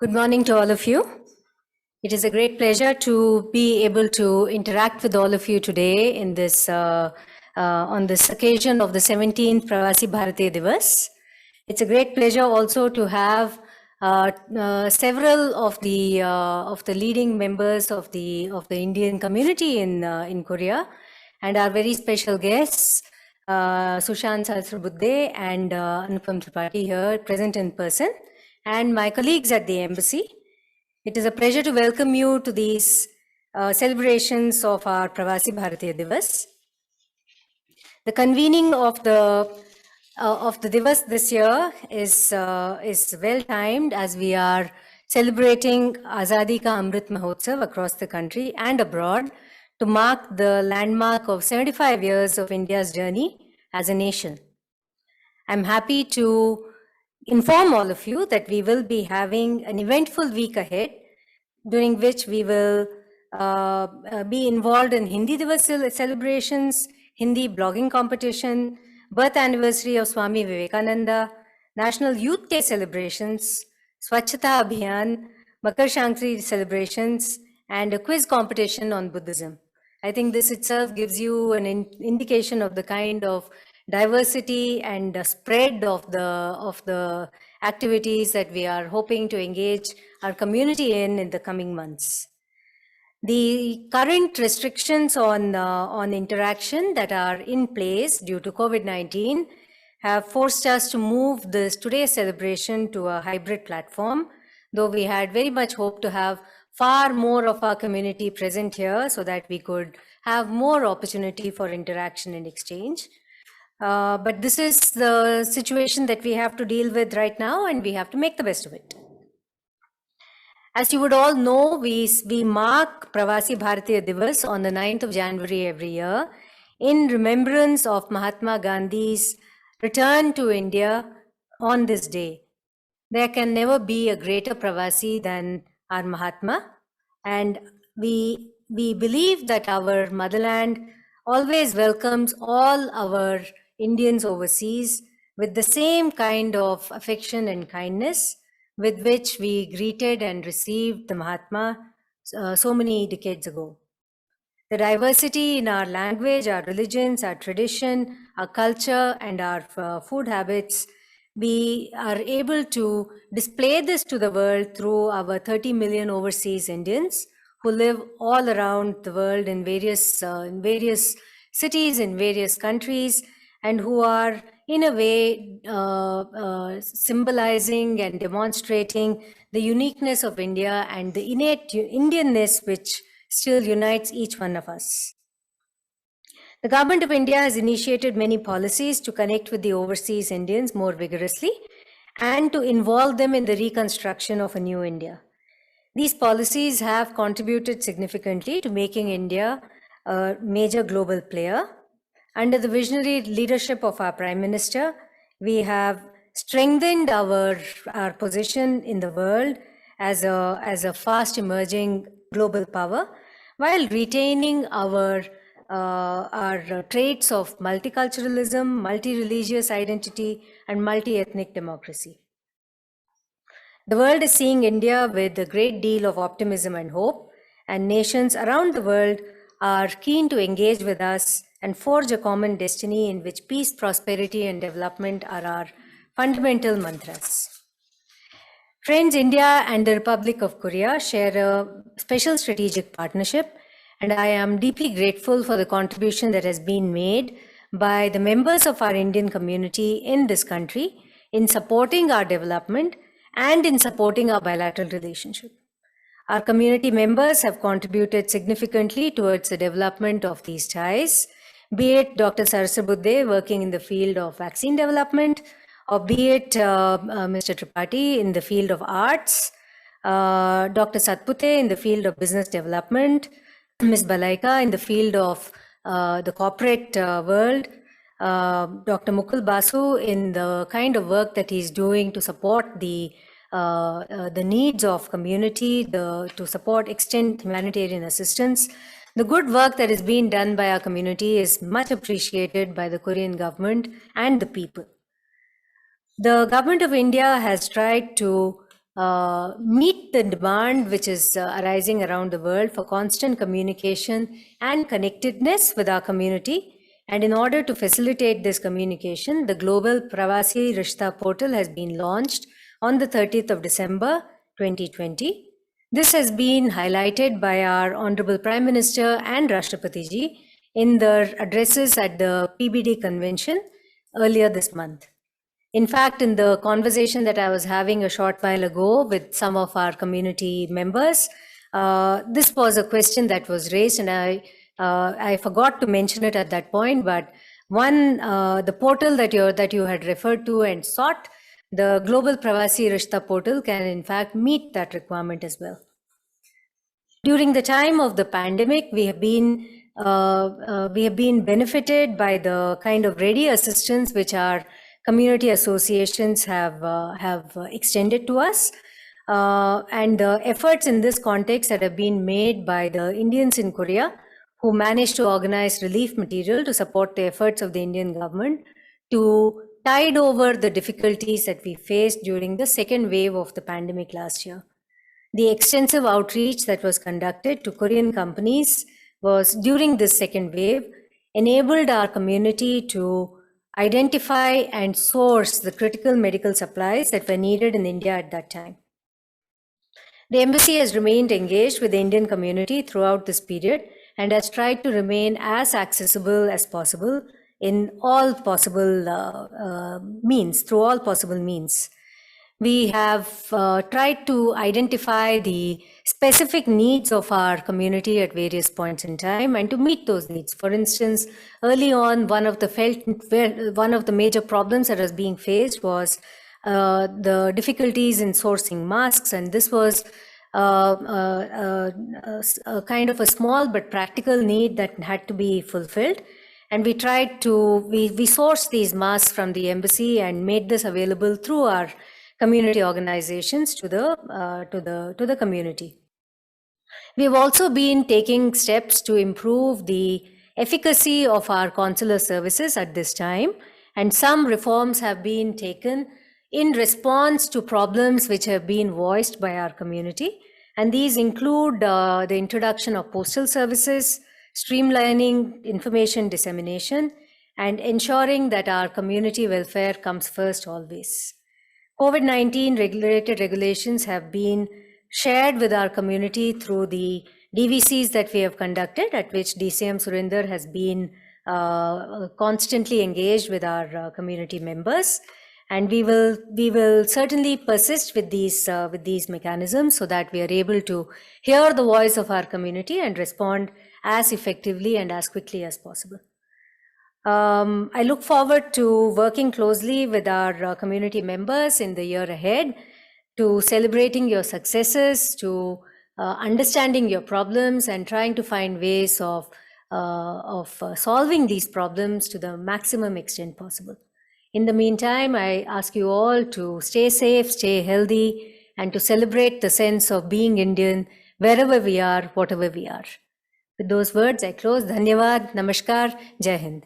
Good morning to all of you. It is a great pleasure to be able to interact with all of you today in this on this occasion of the 17th Pravasi Bharatiya Divas. It's a great pleasure also to have several of the leading members of the Indian community in Korea, and our very special guests, Sushant Sahasrabudhe and Anupam Tripathi here present in person, and my colleagues at the embassy. It is a pleasure to welcome you to these celebrations of our Pravasi Bharatiya Divas. The convening of the Divas this year is well timed as we are celebrating Azadi Ka Amrit Mahotsav across the country and abroad to mark the landmark of 75 years of India's journey as a nation. I'm happy to inform all of you that we will be having an eventful week ahead, during which we will be involved in Hindi Divas celebrations, Hindi blogging competition, birth anniversary of Swami Vivekananda, National Youth Day celebrations, Swachhata Abhiyan, Makar Shankri celebrations, and a quiz competition on Buddhism. I think this itself gives you an indication of the kind of diversity and spread of the activities that we are hoping to engage our community in the coming months. The current restrictions on interaction that are in place due to COVID-19 have forced us to move today's celebration to a hybrid platform, though we had very much hoped to have far more of our community present here so that we could have more opportunity for interaction and exchange. But this is the situation that we have to deal with right now, and we have to make the best of it. As you would all know, we mark Pravasi Bharatiya Divas on the 9th of January every year in remembrance of Mahatma Gandhi's return to India on this day. There can never be a greater Pravasi than our Mahatma, and we believe that our motherland always welcomes all our Indians overseas with the same kind of affection and kindness with which we greeted and received the Mahatma so many decades ago. The diversity in our language, our religions, our tradition, our culture, and our food habits, we are able to display this to the world through our 30 million overseas Indians who live all around the world in various cities, in various countries, and who are in a way symbolizing and demonstrating the uniqueness of India and the innate Indianness which still unites each one of us. The Government of India has initiated many policies to connect with the overseas Indians more vigorously and to involve them in the reconstruction of a new India. These policies have contributed significantly to making India a major global player. Under the visionary leadership of our Prime Minister, we have strengthened our position in the world as a fast emerging global power, while retaining our traits of multiculturalism, multi-religious identity, and multi-ethnic democracy. The world is seeing India with a great deal of optimism and hope, and nations around the world are keen to engage with us and forge a common destiny in which peace, prosperity, and development are our fundamental mantras. Friends, India and the Republic of Korea share a special strategic partnership, and I am deeply grateful for the contribution that has been made by the members of our Indian community in this country in supporting our development and in supporting our bilateral relationship. Our community members have contributed significantly towards the development of these ties, be it Dr. Sahasrabudhe working in the field of vaccine development, or be it Mr. Tripathi in the field of arts, Dr. Satpute in the field of business development, Ms. Balaika in the field of the corporate world, Dr. Mukul Basu in the kind of work that he's doing to support the needs of community, to support extend humanitarian assistance. The good work that is being done by our community is much appreciated by the Korean government and the people. The Government of India has tried to meet the demand which is arising around the world for constant communication and connectedness with our community. And in order to facilitate this communication, the global Pravasi Rishta portal has been launched on the 30th of December 2020. This has been highlighted by our Honorable Prime Minister and Rashtrapati ji in their addresses at the PBD convention earlier this month. In fact, in the conversation that I was having a short while ago with some of our community members, this was a question that was raised, and I forgot to mention it at that point. But the portal that you had referred to and sought, the Global Pravasi Rishta portal, can in fact meet that requirement as well. During the time of the pandemic, we have been benefited by the kind of ready assistance which our community associations have extended to us, and the efforts in this context that have been made by the Indians in Korea, who managed to organize relief material to support the efforts of the Indian government to tide over the difficulties that we faced during the second wave of the pandemic last year. The extensive outreach that was conducted to Korean companies was during this second wave enabled our community to identify and source the critical medical supplies that were needed in India at that time. The embassy has remained engaged with the Indian community throughout this period and has tried to remain as accessible as possible in all possible means, through all possible means. We have tried to identify the specific needs of our community at various points in time and to meet those needs. For instance, early on, one of the major problems that was being faced was the difficulties in sourcing masks, and this was a kind of a small but practical need that had to be fulfilled. And we tried to, we sourced these masks from the embassy and made this available through our community organizations to the community. We have also been taking steps to improve the efficacy of our consular services at this time, and some reforms have been taken in response to problems which have been voiced by our community. And these include the introduction of postal services, streamlining information dissemination, and ensuring that our community welfare comes first always. COVID-19 related regulations have been shared with our community through the DVCs that we have conducted, at which DCM Surinder has been constantly engaged with our community members. And we will certainly persist with these mechanisms so that we are able to hear the voice of our community and respond as effectively and as quickly as possible. I look forward to working closely with our community members in the year ahead, to celebrating your successes, to understanding your problems and trying to find ways of solving these problems to the maximum extent possible. In the meantime, I ask you all to stay safe, stay healthy, and to celebrate the sense of being Indian wherever we are, whatever we are. With those words, I close. Dhanyavad, Namaskar, Jai Hind.